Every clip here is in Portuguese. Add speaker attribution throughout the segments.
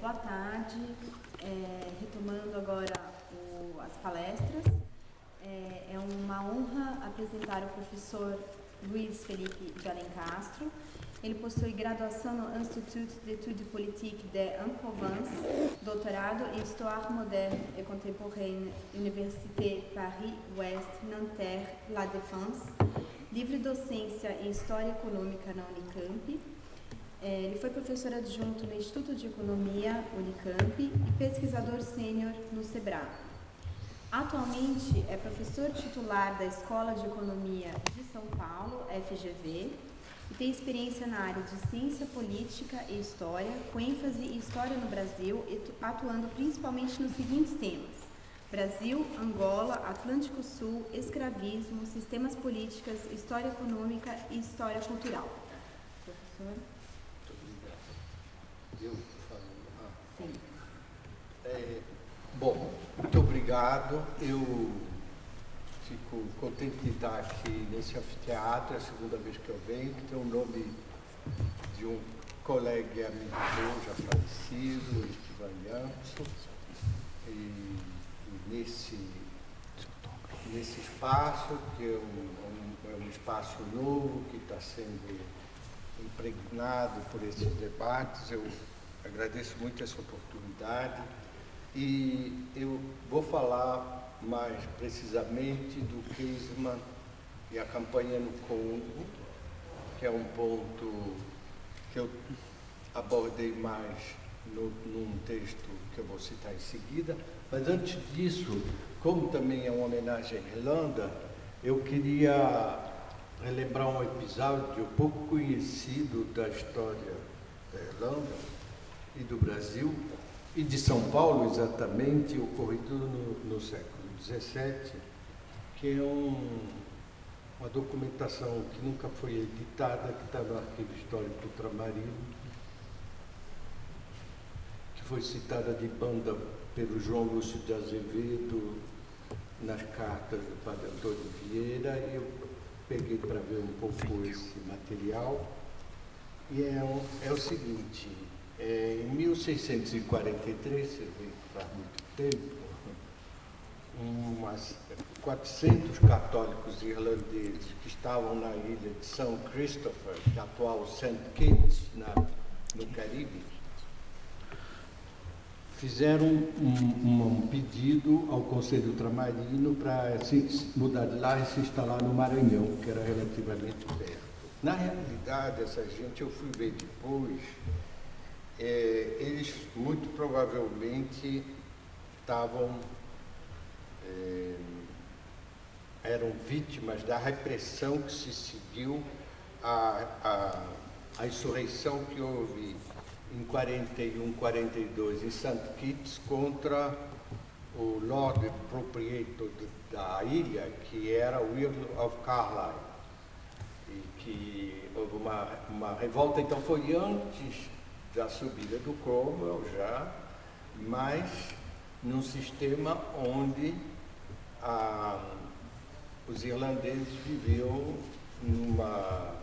Speaker 1: Boa tarde, retomando agora as palestras. É uma honra apresentar o professor Luiz Felipe de Alencastro. Ele possui graduação no Institut d'études politiques d'Aix-en-Provence, doutorado em Histoire moderne et contemporaine, Université Paris-Ouest, Nanterre, La Défense, livre docência em História Econômica na Unicamp. Ele foi professor adjunto no Instituto de Economia, Unicamp, e pesquisador sênior no SEBRAE. Atualmente é professor titular da Escola de Economia de São Paulo, FGV, e tem experiência na área de ciência política e história, com ênfase em história no Brasil, atuando principalmente nos seguintes temas: Brasil, Angola, Atlântico Sul, escravismo, sistemas políticos, história econômica e história cultural. Professor?
Speaker 2: Eu falo.
Speaker 1: Sim.
Speaker 2: Bom, muito obrigado. Eu fico contente de estar aqui nesse anfiteatro, é a segunda vez que eu venho, que tem o nome de um colega e amigo meu, já falecido, Estevan Jansson. E nesse espaço, que é um espaço novo, que está sendo impregnado por esses debates, eu agradeço muito essa oportunidade e eu vou falar mais precisamente do Keisman e a campanha no Congo, que é um ponto que eu abordei mais num texto que eu vou citar em seguida, mas antes disso, como também é uma homenagem à Irlanda, eu queria relembrar um episódio pouco conhecido da história da Irlanda e do Brasil, e de São Paulo exatamente, ocorrido no século XVII, que é uma documentação que nunca foi editada, que está no Arquivo Histórico Ultramarino, que foi citada de banda pelo João Lúcio de Azevedo nas cartas do padre Antônio Vieira, e eu peguei para ver um pouco esse material, e é o seguinte: em 1643, você vê que faz muito tempo, 400 católicos irlandeses que estavam na ilha de São Christopher, que é a atual St. Kitts, no Caribe, fizeram um pedido ao Conselho Ultramarino para se mudar de lá e se instalar no Maranhão, que era relativamente perto. Na realidade, essa gente, eu fui ver depois, eles muito provavelmente eram vítimas da repressão que se seguiu à insurreição que houve em 41, 42, em St. Kitts, contra o Lord Proprietor da ilha, que era o Earl of Carlisle, e que houve uma revolta. Então foi antes da subida do Cromwell já, mas num sistema onde os irlandeses viviam numa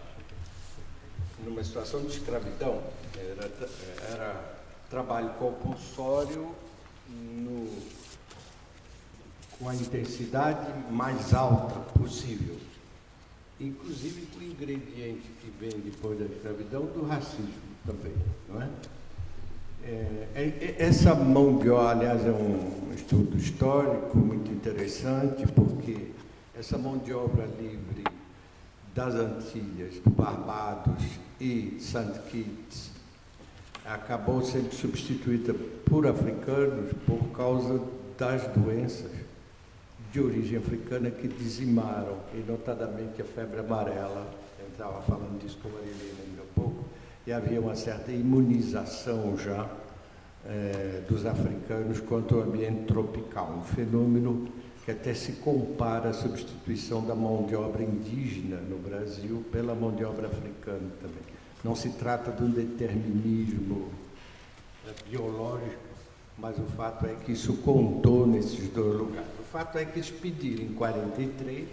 Speaker 2: situação de escravidão. Era trabalho compulsório com a intensidade mais alta possível, inclusive com o ingrediente que vem depois da escravidão, do racismo também, não é? Essa mão de obra, aliás, é um estudo histórico muito interessante, porque essa mão de obra livre das Antilhas, do Barbados e St. Kitts acabou sendo substituída por africanos por causa das doenças de origem africana que dizimaram, e notadamente a febre amarela. Eu estava falando disso com a Marilena ainda há pouco, e havia uma certa imunização já dos africanos contra o ambiente tropical, um fenômeno que até se compara à substituição da mão de obra indígena no Brasil pela mão de obra africana também. Não se trata de um determinismo biológico, mas o fato é que isso contou nesses dois lugares. O fato é que eles pediram em 43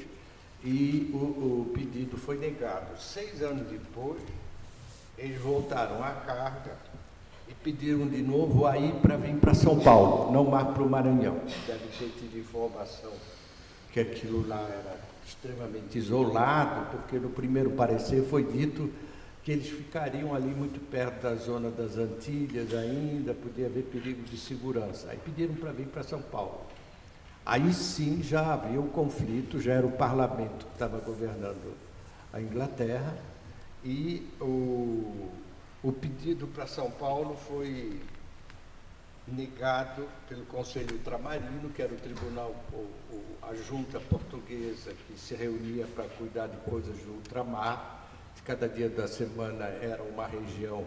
Speaker 2: e o pedido foi negado. 6 anos depois, eles voltaram à carga e pediram de novo aí para vir para São Paulo, não mais para o Maranhão. Deve ter tido informação que aquilo lá era extremamente isolado, porque no primeiro parecer foi dito que eles ficariam ali muito perto da zona das Antilhas ainda, podia haver perigo de segurança. Aí pediram para vir para São Paulo. Aí sim já havia o conflito, já era o parlamento que estava governando a Inglaterra, e o pedido para São Paulo foi negado pelo Conselho Ultramarino, que era o tribunal, a junta portuguesa que se reunia para cuidar de coisas do ultramar. Cada dia da semana era uma região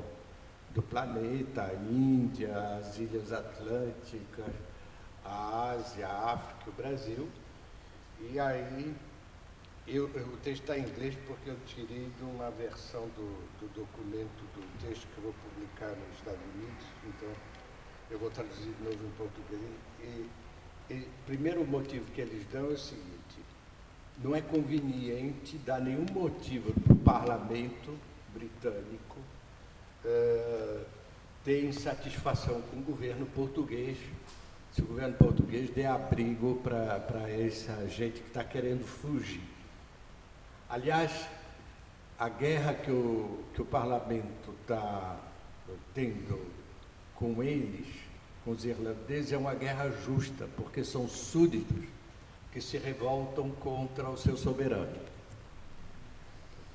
Speaker 2: do planeta, a Índia, as Ilhas Atlânticas, a Ásia, a África, o Brasil. E aí, o texto está em inglês porque eu tirei de uma versão do documento do texto que eu vou publicar nos Estados Unidos, então eu vou traduzir de novo em português. E primeiro motivo que eles dão é o seguinte: não é conveniente dar nenhum motivo para o parlamento britânico ter insatisfação com o governo português, se o governo português der abrigo para essa gente que está querendo fugir. Aliás, a guerra que o parlamento está tendo com eles, com os irlandeses, é uma guerra justa, porque são súditos que se revoltam contra o seu soberano.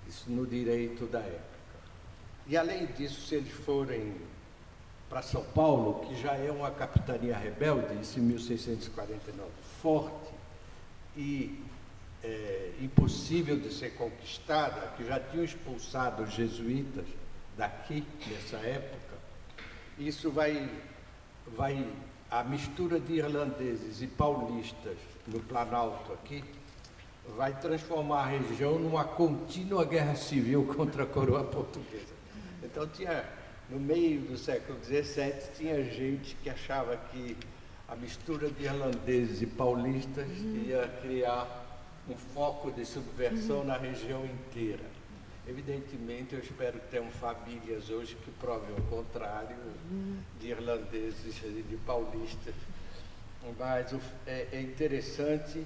Speaker 2: Isso no direito da época. E além disso, se eles forem para São Paulo, que já é uma capitania rebelde, isso em 1649, forte e impossível de ser conquistada, que já tinham expulsado os jesuítas daqui, nessa época, isso a mistura de irlandeses e paulistas no Planalto aqui, vai transformar a região numa contínua guerra civil contra a coroa portuguesa. Então no meio do século XVII, tinha gente que achava que a mistura de irlandeses e paulistas ia criar um foco de subversão na região inteira. Evidentemente, eu espero que tenham famílias hoje que provem o contrário, de irlandeses e de paulistas. Mas é interessante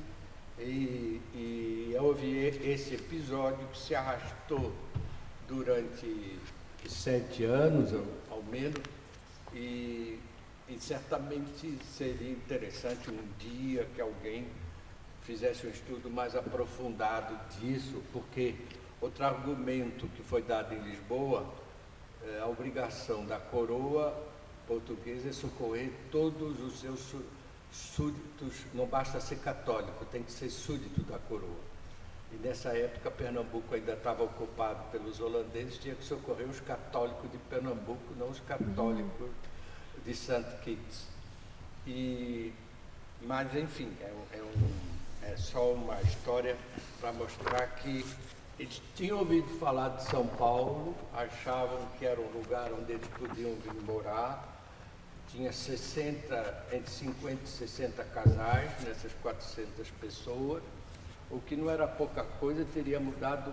Speaker 2: e houve esse episódio que se arrastou durante 7 anos, ao menos, e certamente seria interessante um dia que alguém fizesse um estudo mais aprofundado disso, porque outro argumento que foi dado em Lisboa é a obrigação da coroa portuguesa é socorrer todos os seus súditos, não basta ser católico, tem que ser súdito da coroa. E nessa época Pernambuco ainda estava ocupado pelos holandeses, tinha que socorrer os católicos de Pernambuco, não os católicos de St. Kitts. Mas enfim, é só uma história para mostrar que eles tinham ouvido falar de São Paulo, achavam que era um lugar onde eles podiam vir morar. Tinha entre 50 e 60 casais nessas 400 pessoas, o que não era pouca coisa, teria mudado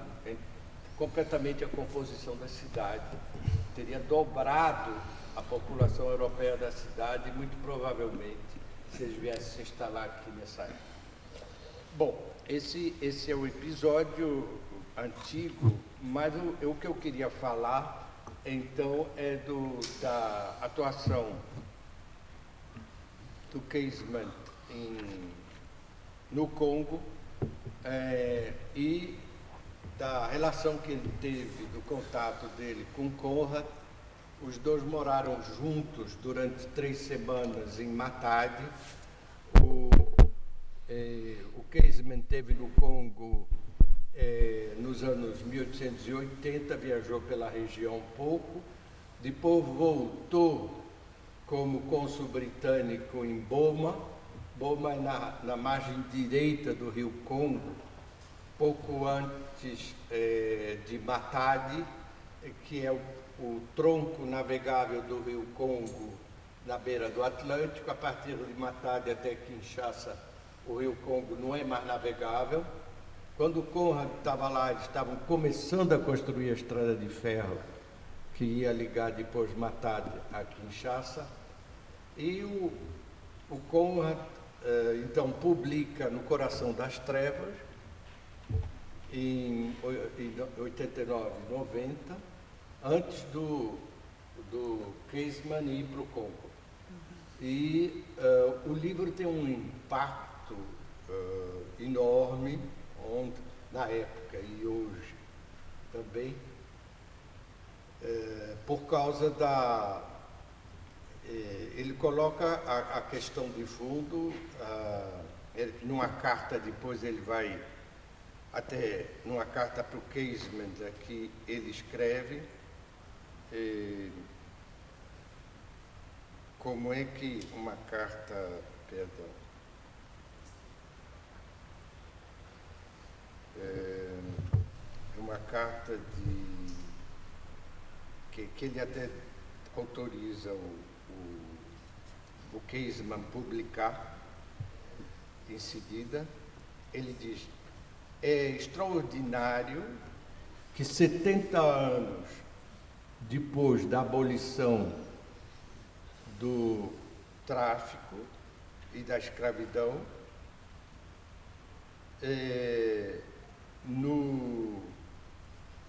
Speaker 2: completamente a composição da cidade, teria dobrado a população europeia da cidade, muito provavelmente, se eles viessem se instalar aqui nessa época. Bom, esse é o episódio antigo, mas o que eu queria falar, então, é da atuação do Casement no Congo e da relação que ele teve, do contato dele com Conrad. Os dois moraram juntos durante 3 semanas em Matadi. O Casement esteve no Congo nos anos 1880, viajou pela região um pouco, depois voltou como cônsul britânico em Boma. Boma é na margem direita do rio Congo, pouco antes de Matadi, que é o tronco navegável do rio Congo na beira do Atlântico. A partir de Matadi até Kinshasa, o rio Congo não é mais navegável. Quando o Conrad estava lá, eles estavam começando a construir a estrada de ferro que ia ligar depois Matadi a Kinshasa. E o Conrad, então, publica No Coração das Trevas, em 89, 90, antes do Casement ir para o Congo. E o livro tem um impacto enorme, na época e hoje também, por causa ele coloca a questão de fundo, numa carta depois ele vai, até numa carta para o Casement, que ele escreve, como é que uma carta, perdão, uma carta que ele até autoriza o Casement publicar em seguida. Ele diz: é extraordinário que 70 anos depois da abolição do tráfico e da escravidão,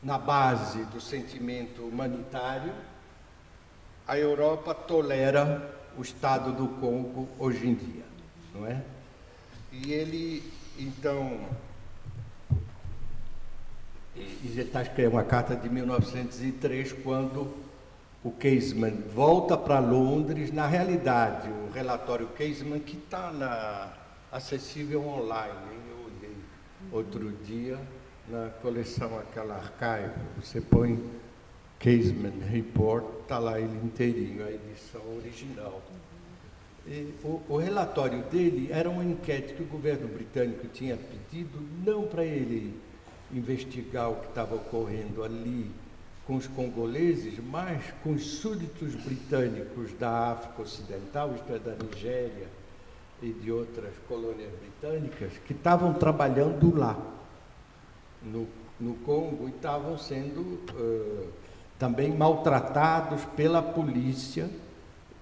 Speaker 2: na base do sentimento humanitário, a Europa tolera o Estado do Congo hoje em dia, não é? E ele, então, ele está escrevendo uma carta de 1903, quando o Casement volta para Londres. Na realidade, o relatório Casement, que está acessível online, eu olhei outro dia na coleção, aquela archive, você põe Casement Report, está lá ele inteirinho, a edição original. E o relatório dele era uma enquete que o governo britânico tinha pedido, não para ele investigar o que estava ocorrendo ali com os congoleses, mas com os súditos britânicos da África Ocidental, isto é, da Nigéria e de outras colônias britânicas, que estavam trabalhando lá, no Congo, e estavam sendo também maltratados pela polícia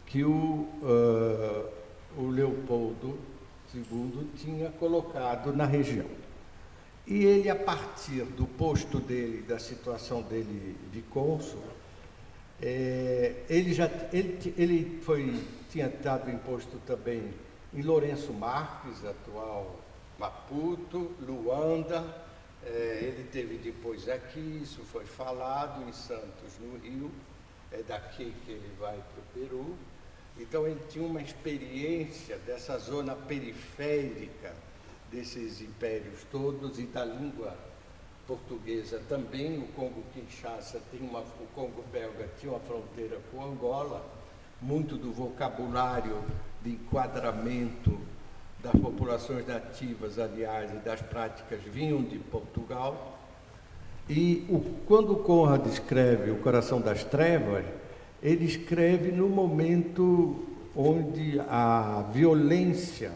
Speaker 2: que o Leopoldo II tinha colocado na região. E ele, a partir do posto dele, da situação dele de cônsul, ele tinha estado imposto também em Lourenço Marques, atual Maputo, Luanda. Ele teve depois aqui, isso foi falado, em Santos, no Rio. É daqui que ele vai para o Peru. Então ele tinha uma experiência dessa zona periférica desses impérios todos e da língua portuguesa também. O Congo-Kinshasa o Congo belga tinha uma fronteira com Angola, muito do vocabulário de enquadramento das populações nativas, aliás, e das práticas vinham de Portugal. E quando o Conrad escreve O Coração das Trevas, ele escreve no momento onde a violência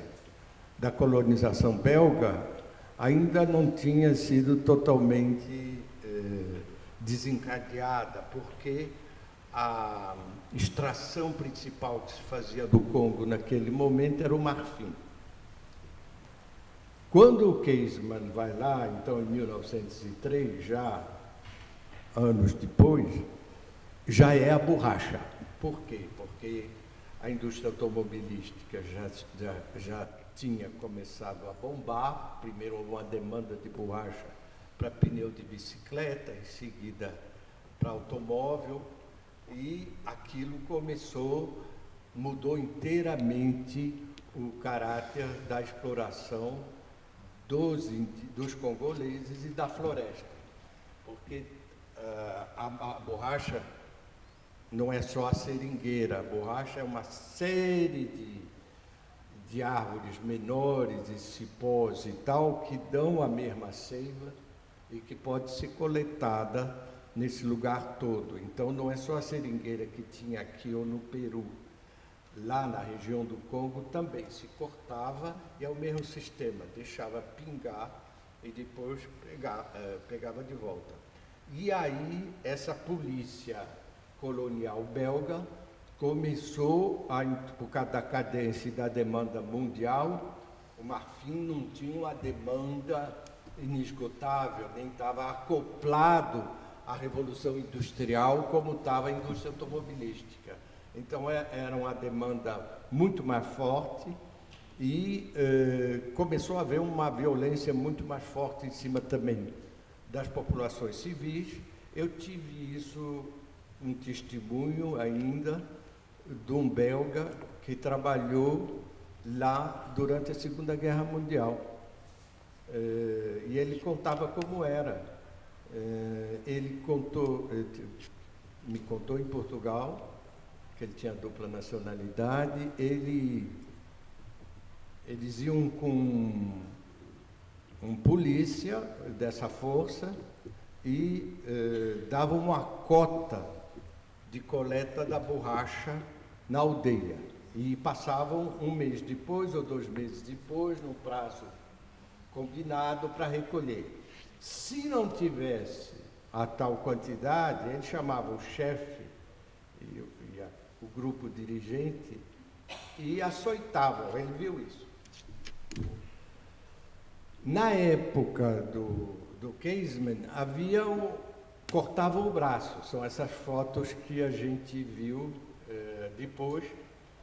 Speaker 2: da colonização belga ainda não tinha sido totalmente desencadeada, porque a extração principal que se fazia do Congo naquele momento era o marfim. Quando o Casement vai lá, então em 1903, já anos depois, já é a borracha. Por quê? Porque a indústria automobilística já tinha começado a bombar. Primeiro houve uma demanda de borracha para pneu de bicicleta, em seguida para automóvel, e aquilo mudou inteiramente o caráter da exploração dos congoleses e da floresta, porque a borracha não é só a seringueira, a borracha é uma série de árvores menores e cipós e tal, que dão a mesma seiva e que pode ser coletada nesse lugar todo. Então não é só a seringueira que tinha aqui ou no Peru. Lá na região do Congo também se cortava, e é o mesmo sistema, deixava pingar e depois pegava de volta. E aí essa polícia colonial belga começou, por causa da cadência e da demanda mundial, o marfim não tinha uma demanda inesgotável, nem estava acoplado à Revolução Industrial como estava a indústria automobilística. Então era uma demanda muito mais forte e começou a haver uma violência muito mais forte em cima também das populações civis. Eu tive isso, um testemunho ainda de um belga que trabalhou lá durante a Segunda Guerra Mundial. E ele contava como era. Ele me contou em Portugal, que ele tinha dupla nacionalidade. Eles iam com um polícia dessa força e davam uma cota de coleta da borracha na aldeia. E passavam um mês depois ou 2 meses depois, no prazo combinado, para recolher. Se não tivesse a tal quantidade, eles chamavam o chefe e o grupo dirigente e açoitavam. Ele viu isso. Na época do Casement, cortavam o braço. São essas fotos que a gente viu depois,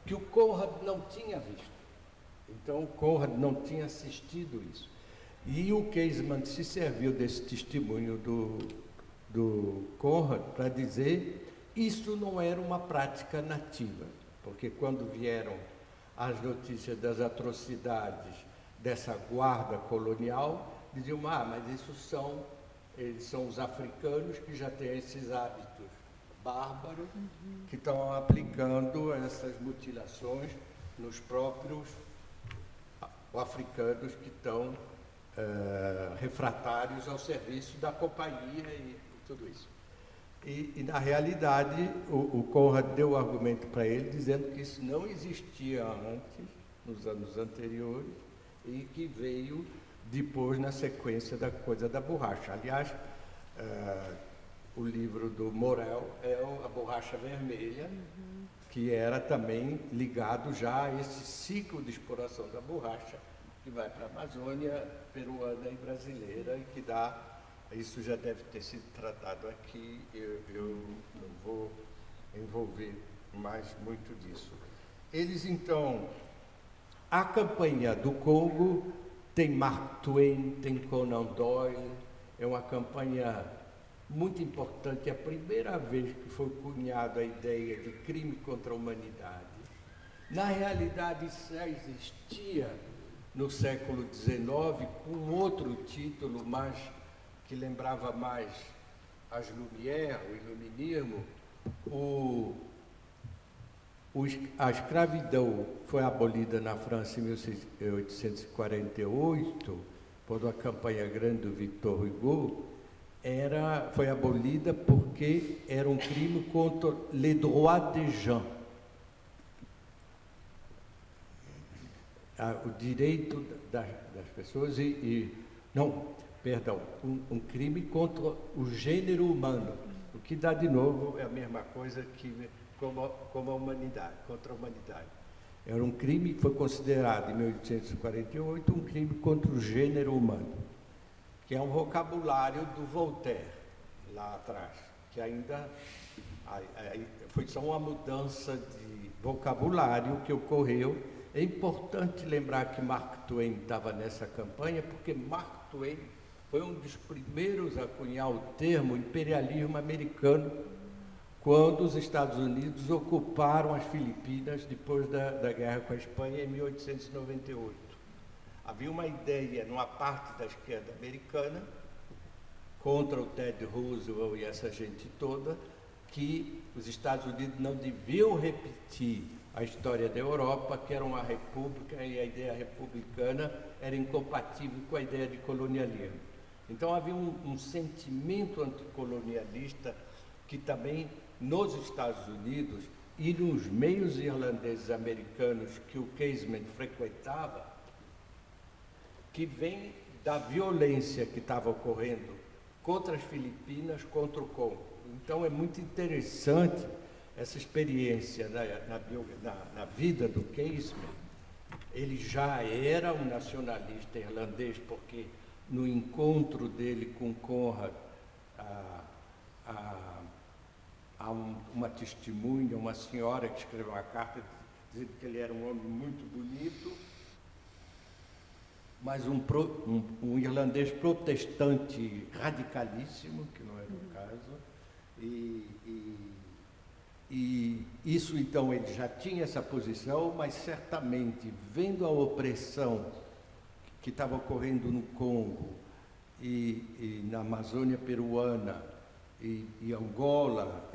Speaker 2: que o Conrad não tinha visto. Então, o Conrad não tinha assistido isso. E o Casement se serviu desse testemunho do Conrad para dizer que isso não era uma prática nativa, porque quando vieram as notícias das atrocidades dessa guarda colonial, diziam, mas eles são os africanos que já têm esses hábitos bárbaros, que estão aplicando essas mutilações nos próprios africanos que estão refratários ao serviço da companhia e tudo isso. E na realidade, o Conrad deu o argumento para ele, dizendo que isso não existia antes, nos anos anteriores, e que veio depois na sequência da coisa da borracha. Aliás, o livro do Morel é A Borracha Vermelha, que era também ligado já a esse ciclo de exploração da borracha, que vai para a Amazônia peruana e brasileira, e que dá, isso já deve ter sido tratado aqui, eu não vou envolver mais muito disso. Eles, então, a campanha do Congo tem Mark Twain, tem Conan Doyle, é uma campanha muito importante, é a primeira vez que foi cunhada a ideia de crime contra a humanidade. Na realidade, isso já existia no século XIX, com outro título, mas que lembrava mais as Lumière, o Iluminismo. A escravidão foi abolida na França em 1848, por uma campanha grande do Victor Hugo. Foi abolida porque era um crime contra les droits des gens. O direito das pessoas um crime contra o gênero humano, o que dá de novo é a mesma coisa que como a humanidade, contra a humanidade. Era um crime que foi considerado em 1848 um crime contra o gênero humano, que é um vocabulário do Voltaire lá atrás, que ainda foi só uma mudança de vocabulário que ocorreu. É importante lembrar que Mark Twain estava nessa campanha, porque Mark Twain foi um dos primeiros a cunhar o termo imperialismo americano, quando os Estados Unidos ocuparam as Filipinas depois da guerra com a Espanha em 1898. Havia uma ideia, numa parte da esquerda americana, contra o Ted Roosevelt e essa gente toda, que os Estados Unidos não deviam repetir a história da Europa, que era uma república, e a ideia republicana era incompatível com a ideia de colonialismo. Então havia um sentimento anticolonialista que também nos Estados Unidos e nos meios irlandeses americanos que o Casement frequentava, que vem da violência que estava ocorrendo contra as Filipinas, contra o Congo. Então, é muito interessante essa experiência na vida do Casement. Ele já era um nacionalista irlandês, porque no encontro dele com Conrad, há uma testemunha, uma senhora que escreveu uma carta dizendo que ele era um homem muito bonito, mas um irlandês protestante radicalíssimo, que não era o caso, e isso, então, ele já tinha essa posição, mas certamente, vendo a opressão que estava ocorrendo no Congo e na Amazônia peruana, e Angola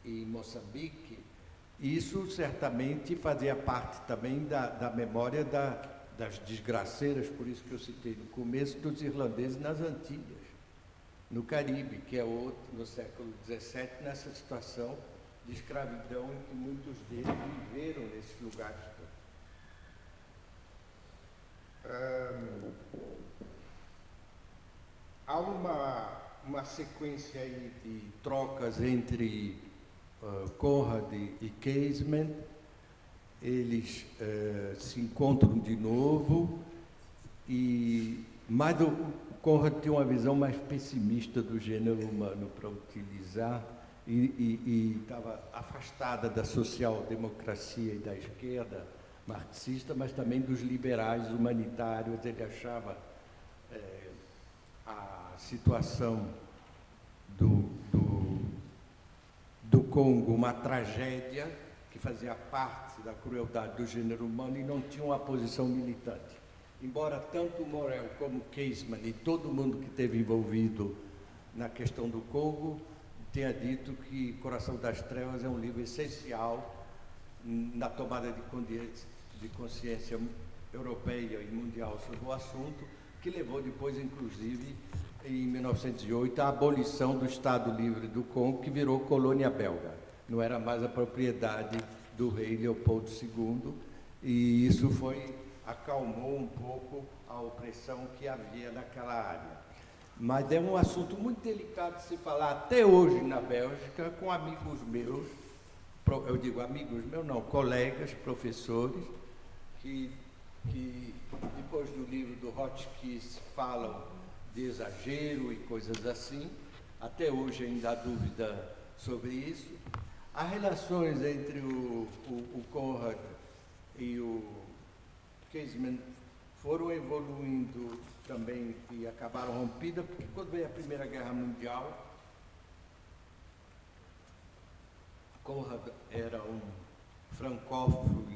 Speaker 2: e Moçambique, isso certamente fazia parte também da memória das desgraceiras, por isso que eu citei no começo, dos irlandeses nas Antilhas, no Caribe, que é outro, no século XVII, nessa situação de escravidão em que muitos deles viveram nesses lugares todos. Há uma sequência aí de trocas entre Conrad e Casement. Eles se encontram de novo, mas o Conrad tem uma visão mais pessimista do gênero humano, para utilizar, e estava afastada da social-democracia e da esquerda marxista, mas também dos liberais humanitários. Ele achava a situação do Congo uma tragédia que fazia parte da crueldade do gênero humano e não tinha uma posição militante. Embora tanto Morel como Casement e todo mundo que esteve envolvido na questão do Congo tenha dito que Coração das Trevas é um livro essencial na tomada de consciência europeia e mundial sobre o assunto, que levou depois, inclusive, em 1908, à abolição do Estado Livre do Congo, que virou colônia belga. Não era mais a propriedade do rei Leopoldo II, e isso acalmou um pouco a opressão que havia naquela área. Mas é um assunto muito delicado de se falar até hoje na Bélgica, com amigos meus, eu digo amigos meus, não, colegas, professores, que depois do livro do Hotchkiss falam de exagero e coisas assim. Até hoje ainda há dúvida sobre isso. As relações entre o Conrad e o Casement foram evoluindo também e acabaram rompidas, porque quando veio a Primeira Guerra Mundial, Conrad era um francófilo,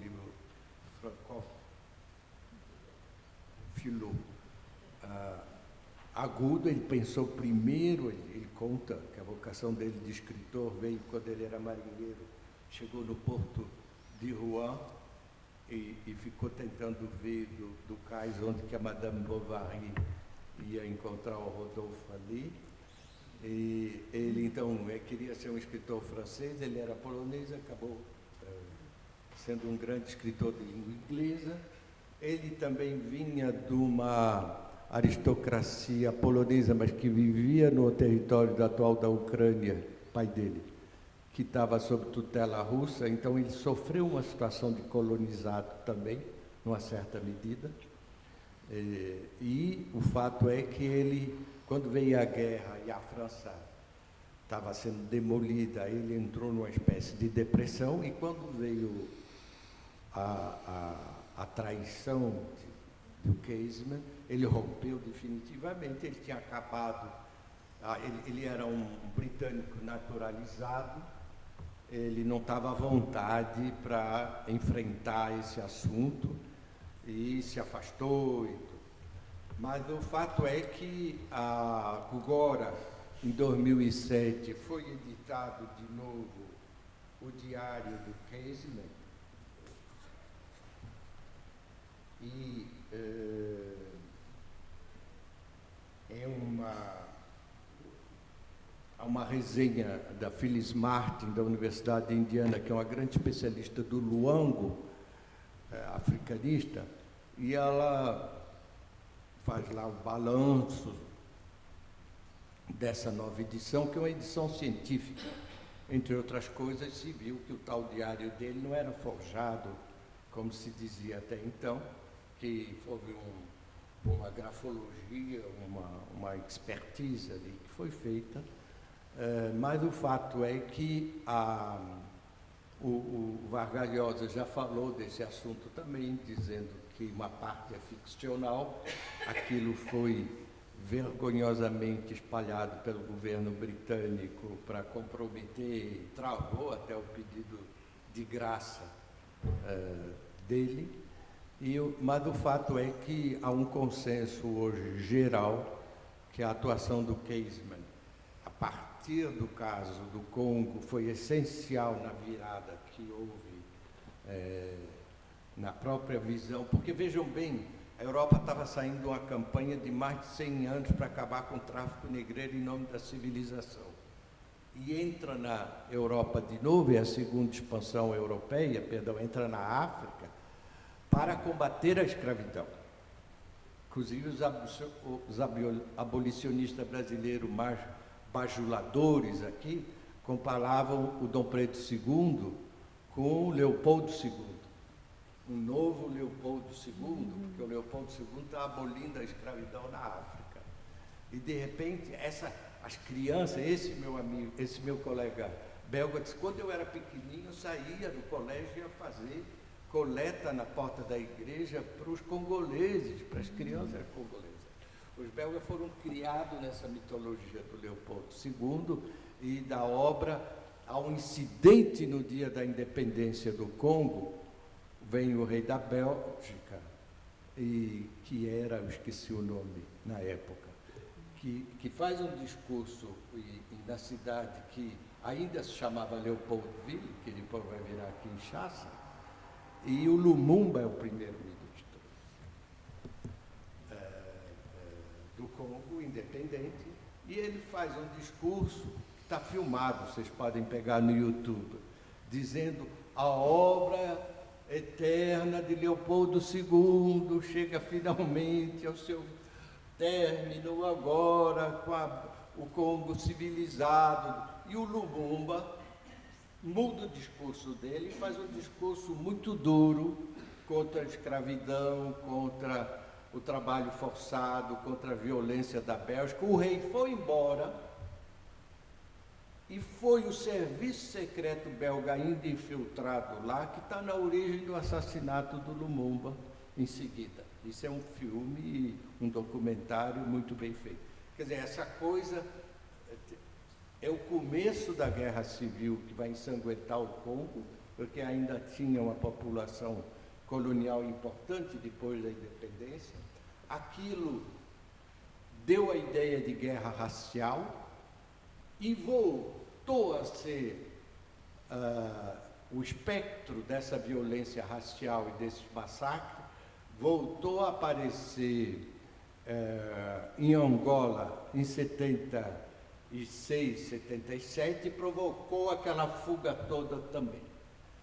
Speaker 2: agudo. Ele pensou primeiro, ele conta que a vocação dele de escritor veio quando ele era marinheiro, chegou no porto de Rouen e ficou tentando ver do cais onde que a Madame Bovary ia encontrar o Rodolphe ali. E ele, então, queria ser um escritor francês, ele era polonês, acabou sendo um grande escritor de língua inglesa. Ele também vinha de uma aristocracia polonesa, mas que vivia no território atual da Ucrânia, pai dele, que estava sob tutela russa, então ele sofreu uma situação de colonizado também, numa certa medida. E o fato é que ele, quando veio a guerra e a França estava sendo demolida, ele entrou numa espécie de depressão, e quando veio a traição do Casement, ele rompeu definitivamente. Ele tinha acabado, ele era um britânico naturalizado, ele não estava à vontade para enfrentar esse assunto e se afastou. Mas o fato é que agora, em 2007, foi editado de novo o Diário do Casement, e há uma resenha da Phyllis Martin, da Universidade de Indiana, que é uma grande especialista do Luango, africanista, e ela faz lá o balanço dessa nova edição, que é uma edição científica. Entre outras coisas, se viu que o tal diário dele não era forjado, como se dizia até então, que houve uma grafologia, uma expertise ali que foi feita, mas o fato é que o Vargas Llosa já falou desse assunto também, dizendo que uma parte é ficcional, aquilo foi vergonhosamente espalhado pelo governo britânico para comprometer, travou até o pedido de graça dele, mas o fato é que há um consenso hoje geral que a atuação do Casement, a partir do caso do Congo, foi essencial na virada que houve na própria visão, porque vejam bem, a Europa estava saindo de uma campanha de mais de 100 anos para acabar com o tráfico negreiro em nome da civilização. E entra na Europa de novo, é a segunda expansão europeia, perdão, entra na África, para combater a escravidão. Inclusive os abolicionistas brasileiros mais bajuladores aqui comparavam o Dom Pedro II com o Leopoldo II. Um novo Leopoldo II, porque o Leopoldo II está abolindo a escravidão na África. E, de repente, as crianças, esse meu colega belga, disse, quando eu era pequenininho, eu saía do colégio e ia fazer coleta na porta da igreja para os congoleses, para as crianças congolesas. Os belgas foram criados nessa mitologia do Leopoldo II e da obra, há um incidente no dia da independência do Congo, vem o rei da Bélgica, que era, eu esqueci o nome na época, que faz um discurso na cidade que ainda se chamava Leopoldville, que depois vai virar Kinshasa, e o Lumumba é o primeiro-ministro do Congo independente, e ele faz um discurso que está filmado, vocês podem pegar no YouTube, dizendo a obra eterna de Leopoldo II chega finalmente ao seu término agora com o Congo civilizado. E o Lumumba muda o discurso dele e faz um discurso muito duro contra a escravidão, contra o trabalho forçado, contra a violência da Bélgica. O rei foi embora e foi o serviço secreto belga ainda infiltrado lá que está na origem do assassinato do Lumumba em seguida. Isso é um filme, um documentário muito bem feito. Quer dizer, essa coisa é o começo da guerra civil que vai ensanguentar o Congo, porque ainda tinha uma população colonial importante depois da independência. Aquilo deu a ideia de guerra racial e voltou a ser o espectro dessa violência racial e desses massacres, voltou a aparecer em Angola em 76, 77 e provocou aquela fuga toda também.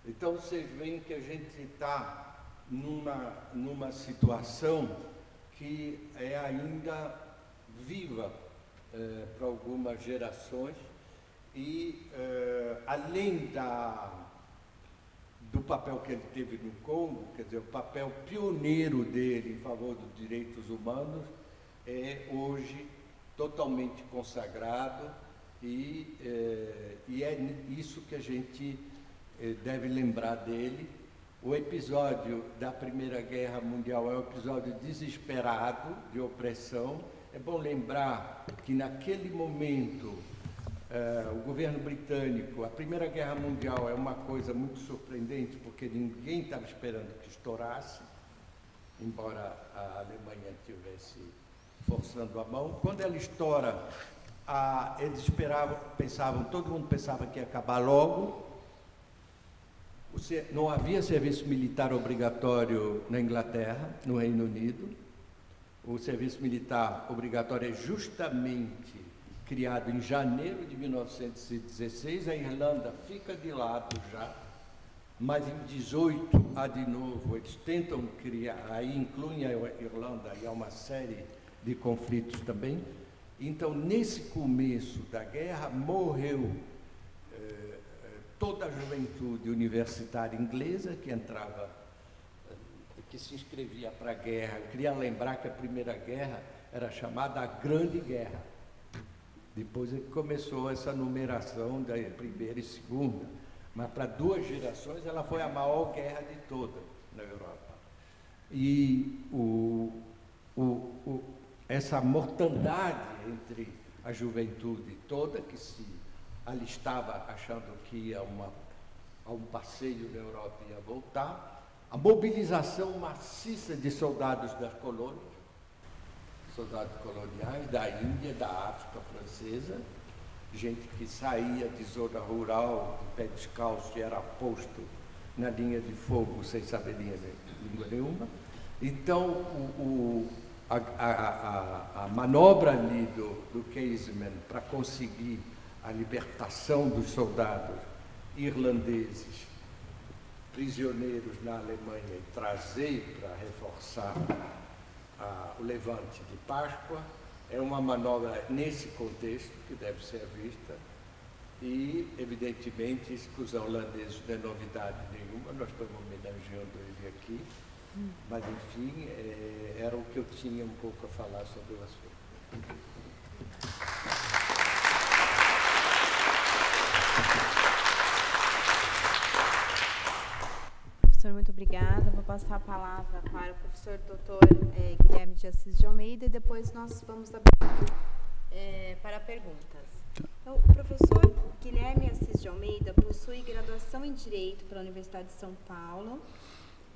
Speaker 2: Então vocês veem que a gente está numa situação que é ainda viva para algumas gerações e além do papel que ele teve no Congo, quer dizer, o papel pioneiro dele em favor dos direitos humanos é hoje totalmente consagrado e é isso que a gente deve lembrar dele. O episódio da Primeira Guerra Mundial é um episódio desesperado de opressão. É bom lembrar que naquele momento o governo britânico, a Primeira Guerra Mundial é uma coisa muito surpreendente, porque ninguém estava esperando que estourasse, embora a Alemanha estivesse forçando a mão. Quando ela estoura, eles pensavam, todo mundo pensava que ia acabar logo. Não havia serviço militar obrigatório na Inglaterra, no Reino Unido. O serviço militar obrigatório é justamente criado em janeiro de 1916. A Irlanda fica de lado já, mas em 18 há de novo, eles tentam criar, aí incluem a Irlanda e há uma série de conflitos também, Então, nesse começo da guerra, morreu toda a juventude universitária inglesa que entrava, que se inscrevia para a guerra. Eu queria lembrar que a Primeira Guerra era chamada a Grande Guerra. Depois é que começou essa numeração da Primeira e Segunda. Mas para 2 gerações ela foi a maior guerra de toda na Europa. E essa mortandade entre a juventude toda, que se alistava achando que ia a um passeio na Europa e ia voltar, a mobilização maciça de soldados das colônias, soldados coloniais da Índia, da África francesa, gente que saía de zona rural, de pé descalço, e era posto na linha de fogo sem saber língua nenhuma. Então, a manobra ali do Casement para conseguir a libertação dos soldados irlandeses prisioneiros na Alemanha e trazer para reforçar o levante de Páscoa é uma manobra nesse contexto que deve ser vista. E, evidentemente, isso que os holandeses não é novidade nenhuma, nós estamos homenageando ele aqui, mas, enfim, era o que eu tinha um pouco a falar sobre o assunto.
Speaker 1: Professor, muito obrigada. Vou passar a palavra para o professor Dr. Guilherme de Assis de Almeida e depois nós vamos abrir para perguntas. Então, o professor Guilherme Assis de Almeida possui graduação em Direito pela Universidade de São Paulo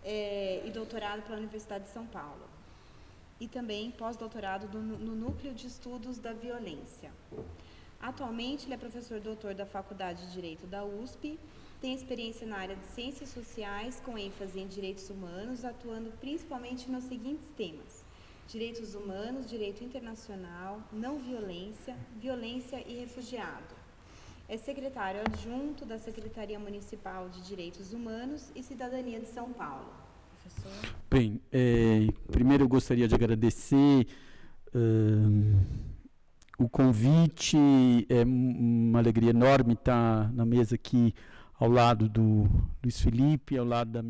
Speaker 1: e doutorado pela Universidade de São Paulo. E também pós-doutorado no Núcleo de Estudos da Violência. Atualmente, ele é professor doutor da Faculdade de Direito da USP, tem experiência na área de Ciências Sociais, com ênfase em Direitos Humanos, atuando principalmente nos seguintes temas: Direitos Humanos, Direito Internacional, Não Violência, Violência e Refugiado. É secretário adjunto da Secretaria Municipal de Direitos Humanos e Cidadania de São Paulo. Professor?
Speaker 3: Bem, primeiro eu gostaria de agradecer o convite. É uma alegria enorme estar na mesa aqui ao lado do Luiz Felipe, ao lado da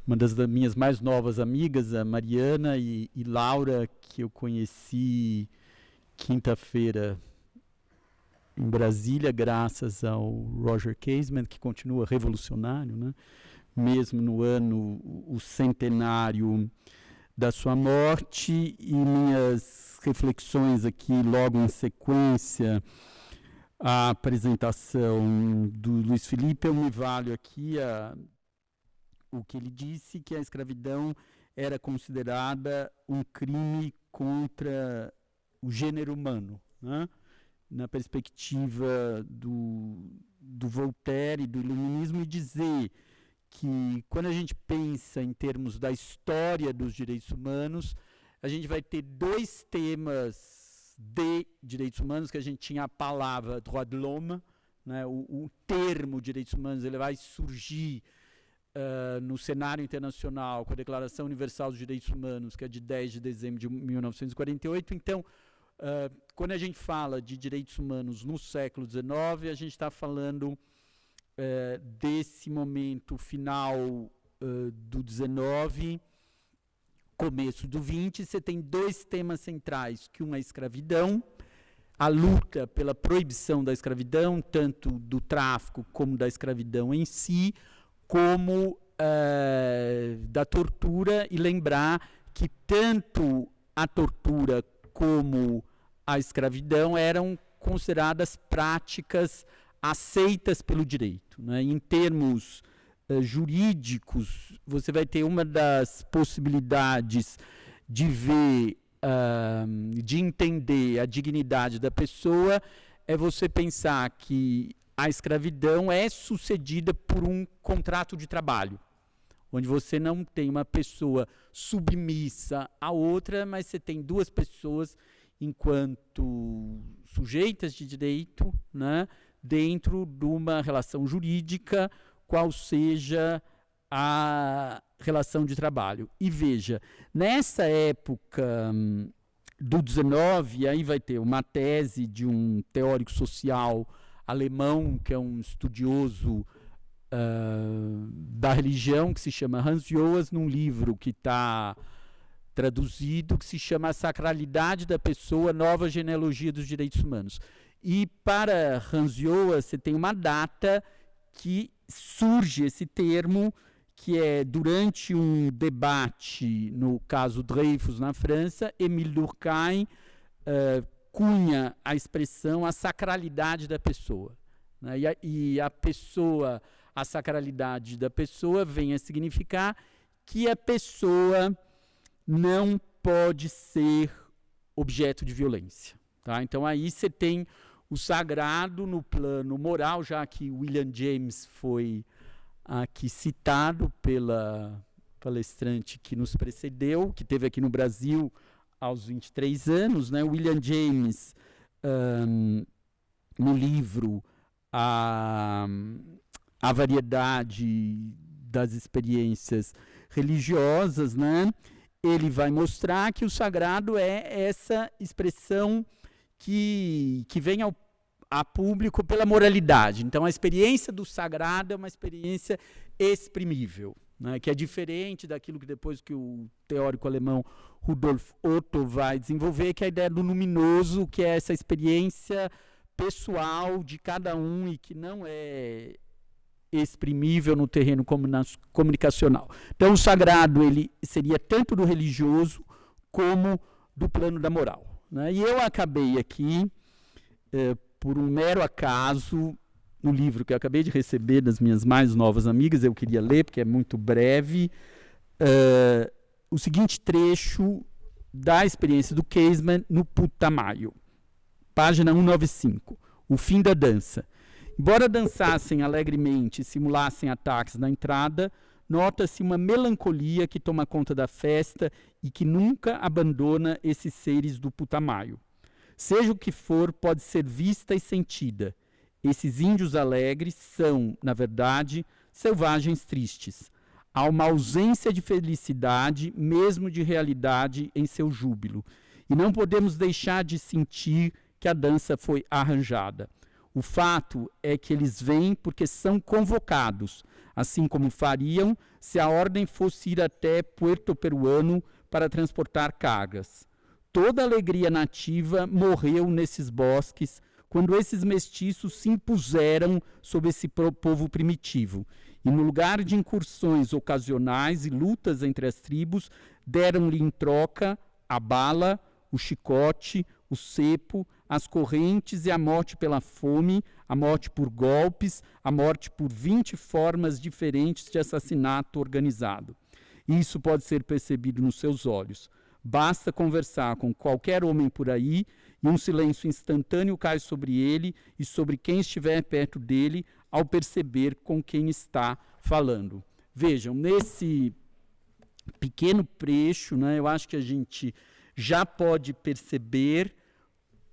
Speaker 3: uma das minhas mais novas amigas, a Mariana e Laura, que eu conheci quinta-feira em Brasília, graças ao Roger Casement, que continua revolucionário, né? Mesmo no ano, o centenário da sua morte. E minhas reflexões aqui, logo em sequência, a apresentação do Luiz Felipe, eu me valho aqui o que ele disse, que a escravidão era considerada um crime contra o gênero humano, né? Na perspectiva do Voltaire e do iluminismo, e dizer que quando a gente pensa em termos da história dos direitos humanos, a gente vai ter 2 temas de direitos humanos, que a gente tinha a palavra droit de l'homme, né? O termo direitos humanos ele vai surgir no cenário internacional com a Declaração Universal dos Direitos Humanos, que é de 10 de dezembro de 1948. Então, quando a gente fala de direitos humanos no século XIX, a gente está falando desse momento final do XIX, começo do XX. Você tem 2 temas centrais, que um é a escravidão, a luta pela proibição da escravidão, tanto do tráfico como da escravidão em si, como da tortura, e lembrar que tanto a tortura como a escravidão eram consideradas práticas aceitas pelo direito, né? Em termos jurídicos, você vai ter uma das possibilidades de ver, de entender a dignidade da pessoa, é você pensar que a escravidão é sucedida por um contrato de trabalho, onde você não tem uma pessoa submissa à outra, mas você tem 2 pessoas enquanto sujeitas de direito, né, dentro de uma relação jurídica, qual seja a relação de trabalho. E veja, nessa época do 19, aí vai ter uma tese de um teórico social alemão, que é um estudioso da religião, que se chama Hans Joas, num livro que está traduzido, que se chama A Sacralidade da Pessoa, Nova Genealogia dos Direitos Humanos. E para Hans Joas, você tem uma data que surge esse termo, que é durante um debate, no caso Dreyfus na França, Émile Durkheim cunha a expressão a sacralidade da pessoa. Né? E a pessoa, a sacralidade da pessoa vem a significar que a pessoa não pode ser objeto de violência. Tá? Então aí você tem o sagrado no plano moral, já que William James foi aqui citado pela palestrante que nos precedeu, que esteve aqui no Brasil aos 23 anos, né? William James, no livro A Variedade das Experiências Religiosas, né? Ele vai mostrar que o sagrado é essa expressão que vem a público pela moralidade. Então, a experiência do sagrado é uma experiência exprimível, né, que é diferente daquilo que depois que o teórico alemão Rudolf Otto vai desenvolver, que é a ideia do luminoso, que é essa experiência pessoal de cada um e que não é exprimível no terreno comunicacional. Então, o sagrado ele seria tanto do religioso como do plano da moral. Né? E eu acabei aqui, por um mero acaso, no livro que eu acabei de receber das minhas mais novas amigas, eu queria ler, porque é muito breve, o seguinte trecho da experiência do Casement no Putumayo. Página 195. O fim da dança. Embora dançassem alegremente e simulassem ataques na entrada, nota-se uma melancolia que toma conta da festa e que nunca abandona esses seres do Putumayo. Seja o que for, pode ser vista e sentida. Esses índios alegres são, na verdade, selvagens tristes. Há uma ausência de felicidade, mesmo de realidade, em seu júbilo. E não podemos deixar de sentir que a dança foi arranjada. O fato é que eles vêm porque são convocados, assim como fariam se a ordem fosse ir até Puerto Peruano para transportar cargas. Toda a alegria nativa morreu nesses bosques quando esses mestiços se impuseram sobre esse povo primitivo. E no lugar de incursões ocasionais e lutas entre as tribos, deram-lhe em troca a bala, o chicote, o cepo, as correntes e a morte pela fome, a morte por golpes, a morte por 20 formas diferentes de assassinato organizado. Isso pode ser percebido nos seus olhos. Basta conversar com qualquer homem por aí e um silêncio instantâneo cai sobre ele e sobre quem estiver perto dele ao perceber com quem está falando. Vejam, nesse pequeno trecho, né, eu acho que a gente já pode perceber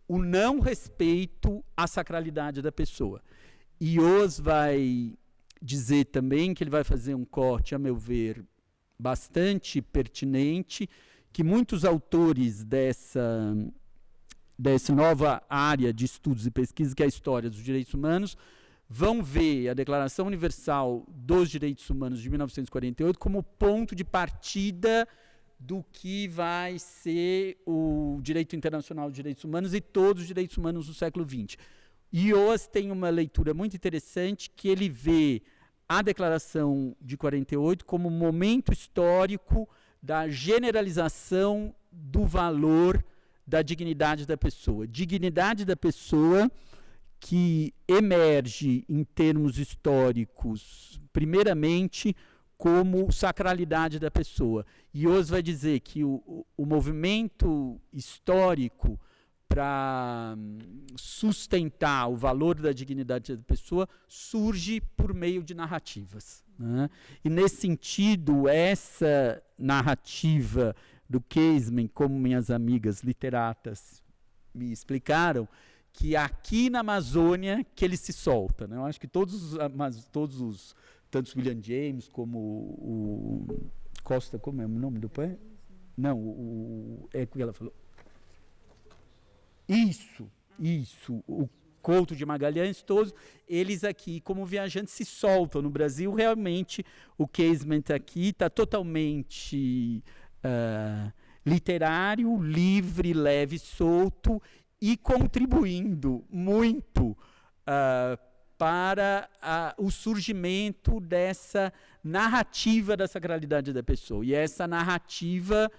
Speaker 3: o não respeito à sacralidade da pessoa. E Oz vai dizer também que ele vai fazer um corte, a meu ver, bastante pertinente, que muitos autores dessa nova área de estudos e pesquisa, que é a história dos direitos humanos, vão ver a Declaração Universal dos Direitos Humanos de 1948 como ponto de partida do que vai ser o direito internacional de direitos humanos e todos os direitos humanos do século XX. E Oz tem uma leitura muito interessante, que ele vê a Declaração de 48 como um momento histórico da generalização do valor da dignidade da pessoa. Dignidade da pessoa que emerge em termos históricos, primeiramente, como sacralidade da pessoa. E Oz vai dizer que o movimento histórico para sustentar o valor da dignidade da pessoa surge por meio de narrativas. Né? E, nesse sentido, essa narrativa do Casement, como minhas amigas literatas me explicaram, que aqui na Amazônia que ele se solta. Né? Eu acho que todos os tanto William James como o Costa, como é o nome do poeta? Não, é o que ela falou. Isso. O Couto de Magalhães, todos eles aqui, como viajantes, se soltam no Brasil. Realmente, o Casement aqui está totalmente literário, livre, leve, solto e contribuindo muito para o surgimento dessa narrativa da sacralidade da pessoa. E essa narrativa,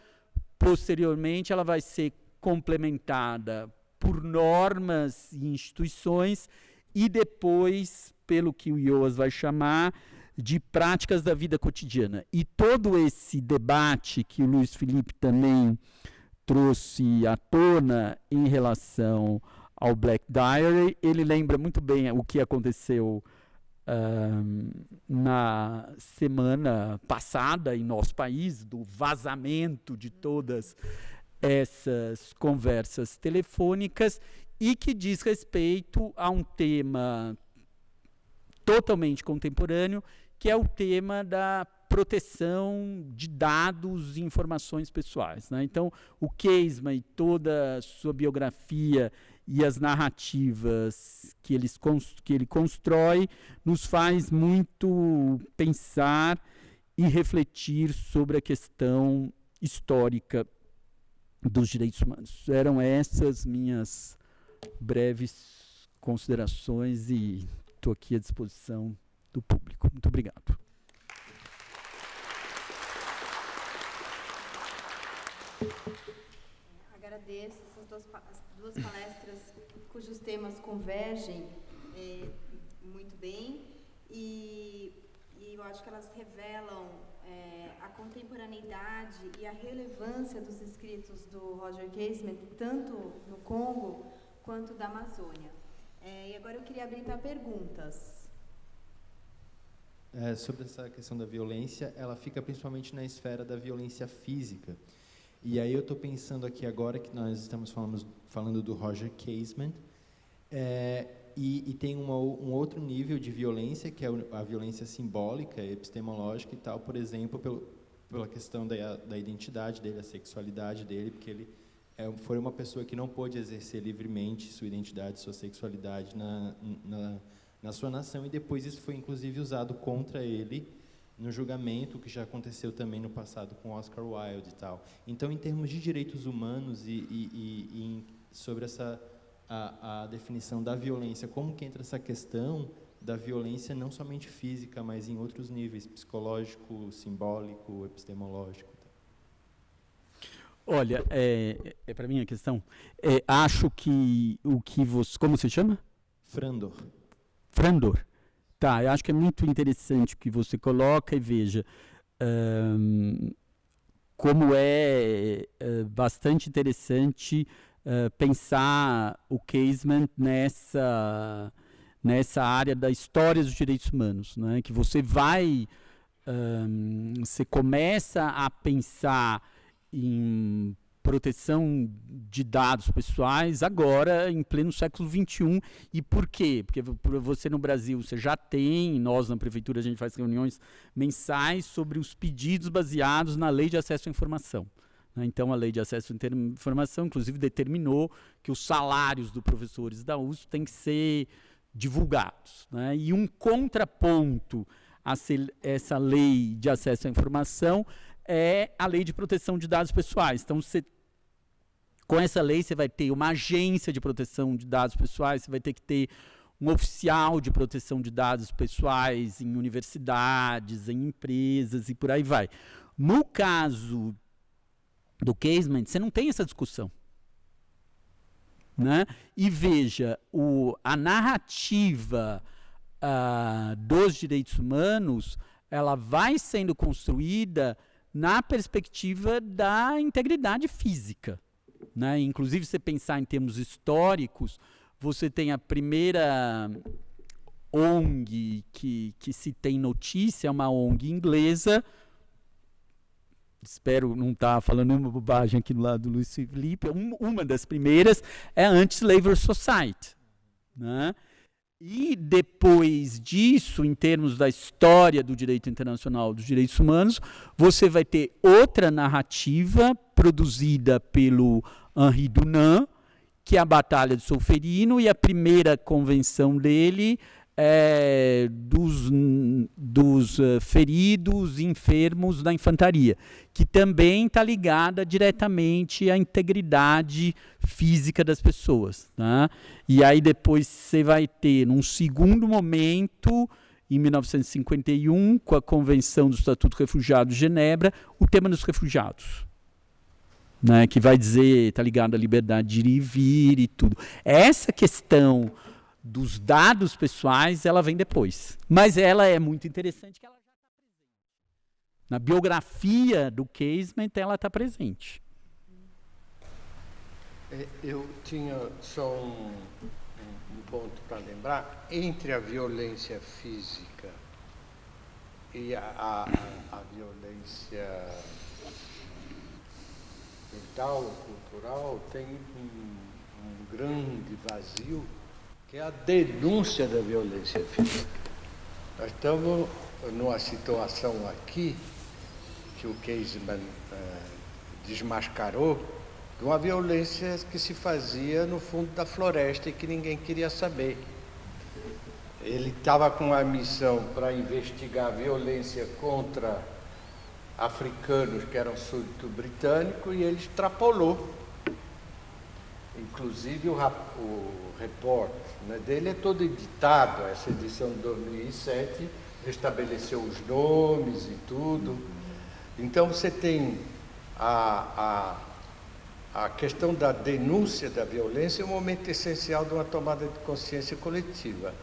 Speaker 3: posteriormente, ela vai ser complementada por normas e instituições e depois, pelo que o Ioas vai chamar, de práticas da vida cotidiana. E todo esse debate que o Luiz Felipe também trouxe à tona em relação ao Black Diary, ele lembra muito bem o que aconteceu na semana passada em nosso país, do vazamento de todas essas conversas telefônicas, e que diz respeito a um tema totalmente contemporâneo, que é o tema da proteção de dados e informações pessoais, né? Então, o Casement e toda a sua biografia e as narrativas que ele constrói nos faz muito pensar e refletir sobre a questão histórica dos direitos humanos. Eram essas minhas breves considerações e estou aqui à disposição do público. Muito obrigado.
Speaker 1: Agradeço essas duas palestras cujos temas convergem muito bem e eu acho que elas revelam a contemporaneidade e a relevância dos escritos do Roger Casement, tanto no Congo quanto da Amazônia. E agora eu queria abrir para perguntas.
Speaker 4: Sobre essa questão da violência, ela fica principalmente na esfera da violência física. E aí eu estou pensando aqui agora que nós estamos falando do Roger Casement, e tem um outro nível de violência, que é a violência simbólica, epistemológica e tal, por exemplo, pela questão da identidade dele, a sexualidade dele, porque ele foi uma pessoa que não pôde exercer livremente sua identidade, sua sexualidade na sua nação, e depois isso foi inclusive usado contra ele no julgamento, que já aconteceu também no passado com Oscar Wilde e tal. Então, em termos de direitos humanos e sobre a definição da violência, como que entra essa questão da violência não somente física, mas em outros níveis, psicológico, simbólico, epistemológico?
Speaker 3: Olha, para mim a questão, acho que o que você... Como se chama?
Speaker 4: Frandor.
Speaker 3: Tá, eu acho que é muito interessante o que você coloca, e veja como é bastante interessante pensar o Casement nessa área da história dos direitos humanos, né? Que você começa a pensar em proteção de dados pessoais agora, em pleno século XXI. E por quê? Porque você no Brasil, você já tem, nós na Prefeitura a gente faz reuniões mensais sobre os pedidos baseados na Lei de Acesso à Informação. Então, a Lei de Acesso à Informação, inclusive, determinou que os salários dos professores da USP têm que ser divulgados, né? E um contraponto a essa Lei de Acesso à Informação é a Lei de Proteção de Dados Pessoais. Então, com essa lei, você vai ter uma agência de proteção de dados pessoais, você vai ter que ter um oficial de proteção de dados pessoais em universidades, em empresas e por aí vai. No caso do Casement, você não tem essa discussão, né? E veja, a narrativa dos direitos humanos, ela vai sendo construída na perspectiva da integridade física, né? Inclusive, se você pensar em termos históricos, você tem a primeira ONG que se tem notícia, é uma ONG inglesa, espero não estar falando uma bobagem aqui do lado do Luiz Felipe, uma das primeiras é a Anti-Slavery Society, né? E depois disso, em termos da história do direito internacional dos direitos humanos, você vai ter outra narrativa produzida pelo Henri Dunant, que é a Batalha de Solferino, e a primeira convenção dele é dos feridos e enfermos da infantaria, que também está ligada diretamente à integridade física das pessoas. Tá? E aí depois você vai ter, num segundo momento, em 1951, com a Convenção do Estatuto de Refugiados de Genebra, o tema dos refugiados. Né, que vai dizer, está ligado à liberdade de ir e vir e tudo. Essa questão dos dados pessoais, ela vem depois. Mas ela é muito interessante, que ela já está presente. Na biografia do Casement, ela está presente.
Speaker 2: Eu tinha só um ponto para lembrar. Entre a violência física e a violência mental, cultural, tem um grande vazio, que é a denúncia da violência física. Nós estamos numa situação aqui que o Casement desmascarou, de uma violência que se fazia no fundo da floresta e que ninguém queria saber. Ele estava com a missão para investigar a violência contra africanos que eram súdito britânico, e ele extrapolou. Inclusive o repórter, né, dele é todo editado, essa edição de 2007 estabeleceu os nomes e tudo. Então você tem a questão da denúncia da violência, é um momento essencial de uma tomada de consciência coletiva.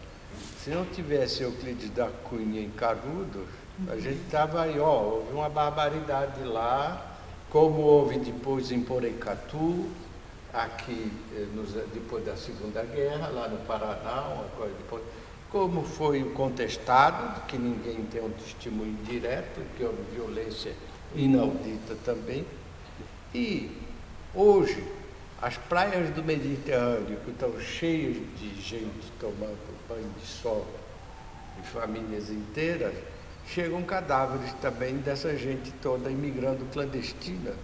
Speaker 2: Se não tivesse Euclides da Cunha em Canudos, a gente estava aí, houve uma barbaridade lá, como houve depois em Porecatu, aqui depois da Segunda Guerra, lá no Paraná, uma coisa depois, como foi o contestado, que ninguém tem um testemunho direto, que houve violência inaudita também. E hoje, as praias do Mediterrâneo, que estão cheias de gente tomando banho de sol, de famílias inteiras, chegam cadáveres também dessa gente toda imigrando clandestina.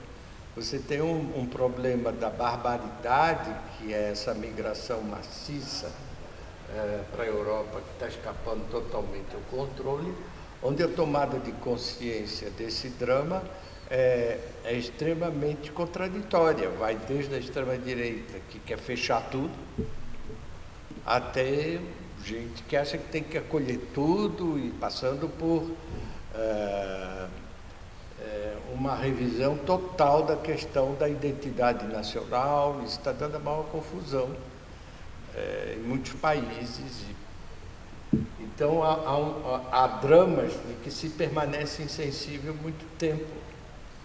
Speaker 2: Você tem um problema da barbaridade, que é essa migração maciça para a Europa, que está escapando totalmente ao controle, onde a tomada de consciência desse drama é extremamente contraditória. Vai desde a extrema-direita, que quer fechar tudo, até gente que acha que tem que acolher tudo, e passando por uma revisão total da questão da identidade nacional. Isso está dando a maior confusão em muitos países. Então há dramas de que se permanece insensível muito tempo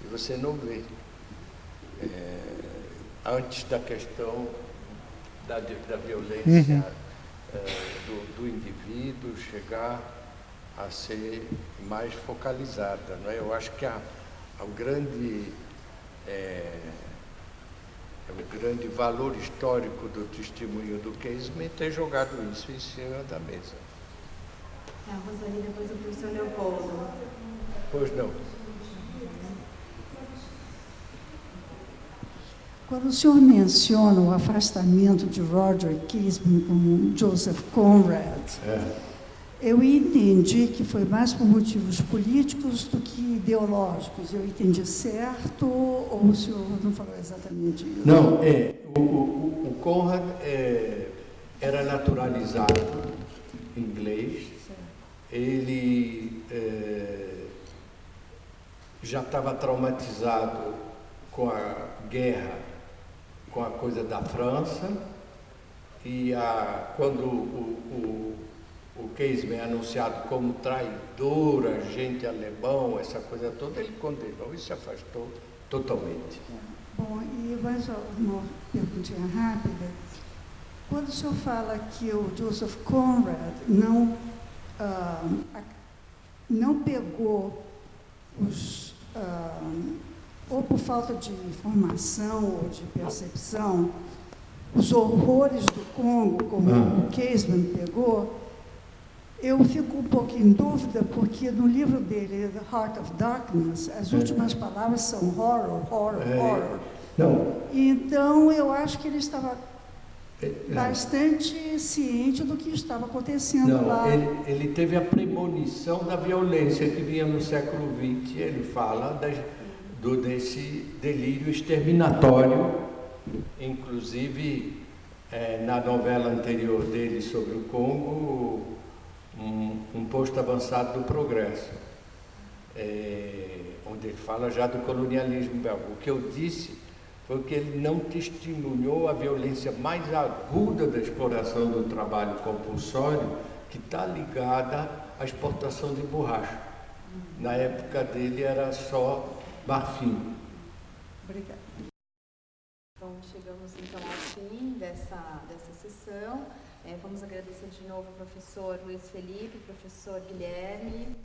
Speaker 2: e você não vê. Antes da questão da violência do indivíduo chegar a ser mais focalizada, não é? Eu acho que o grande valor histórico do testemunho do Casement é jogado isso em cima da mesa.
Speaker 1: A Rosane, depois o professor Leopoldo.
Speaker 2: Pois não.
Speaker 5: Quando o senhor menciona o afastamento de Roger Casement com Joseph Conrad, eu entendi que foi mais por motivos políticos do que ideológicos. Eu entendi certo, ou o senhor não falou exatamente isso?
Speaker 2: Não, o Conrad era naturalizado inglês. Ele já estava traumatizado com a guerra, com a coisa da França, e quando o Casement é anunciado como traidor, agente alemão, essa coisa toda, ele condenou e se afastou totalmente.
Speaker 5: Bom, e mais uma perguntinha rápida. Quando o senhor fala que o Joseph Conrad não pegou ou por falta de informação ou de percepção, os horrores do Congo, como o Casement pegou, eu fico um pouco em dúvida, porque no livro dele, The Heart of Darkness, as últimas palavras são horror, horror, horror.
Speaker 2: Não.
Speaker 5: Então, eu acho que ele estava bastante ciente do que estava acontecendo lá.
Speaker 2: Ele teve a premonição da violência que vinha no século XX. Ele fala desse delírio exterminatório, inclusive na novela anterior dele sobre o Congo, um posto avançado do progresso, onde ele fala já do colonialismo belga. O que eu disse foi que ele não testemunhou a violência mais aguda da exploração do trabalho compulsório, que está ligada à exportação de borracha. Na época dele era só marfim.
Speaker 1: Obrigada. Bom, chegamos então ao fim dessa sessão. Vamos agradecer de novo ao professor Luiz Felipe, professor Guilherme,